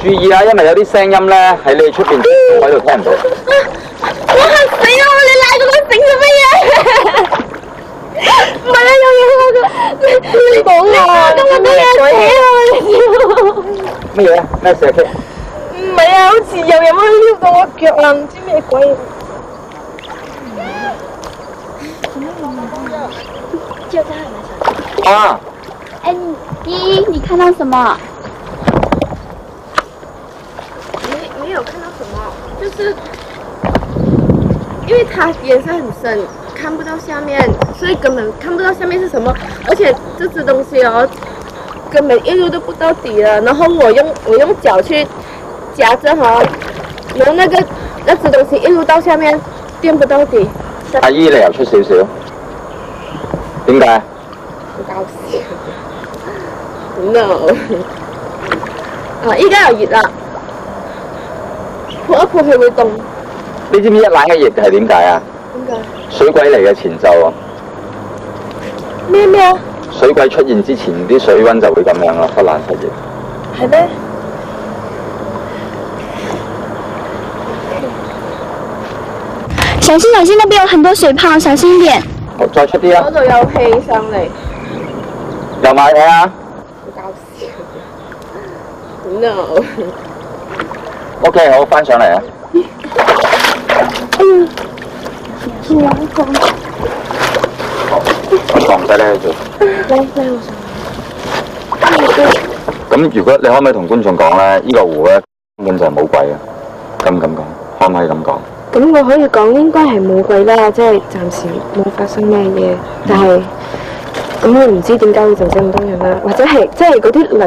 注意啊，因為有啲聲音咧喺你出邊喺度聽唔到。我嚇死我！你拉嗰個繩做乜嘢？唔係啊，有嘢嗰個，你講啊！咁我都有死乜嘢啊？咩蛇棘？唔係啊，好似有人可以撩到我腳啊！唔知咩鬼。就在海南小啊！哎，你看到什么？没有看到什么，就是因为它颜色很深，看不到下面，所以根本看不到下面是什么。而且这只东西哦，根本一路都不到底了。然后我用脚去夹着哈，然後那只東西一路到下面掂不到底。阿姨，你又出少少，點解？好搞笑。No。啊，依家又熱啦，撲一撲佢會凍。你知唔知一冷一熱係點解啊？點解？水鬼嚟嘅前奏啊！咩啊？水鬼出現之前，啲水溫就會咁樣啦，忽冷忽熱。係咩？小心小心，那邊有很多水泡，小心一點。好，再出啲啊！嗰度有氣上嚟。又買嘢啊好搞笑。No。 ？OK， 好，翻上嚟啊！咁放低咧做。咁如果你可唔可以同觀眾講咧？呢個湖咧根本就係冇鬼嘅，敢唔敢講？可唔可以咁講？咁我可以講應該係冇鬼啦，即係暫時冇發生咩嘢，但係咁我唔知點解會撞死咁多人啦，或者係即係嗰啲雷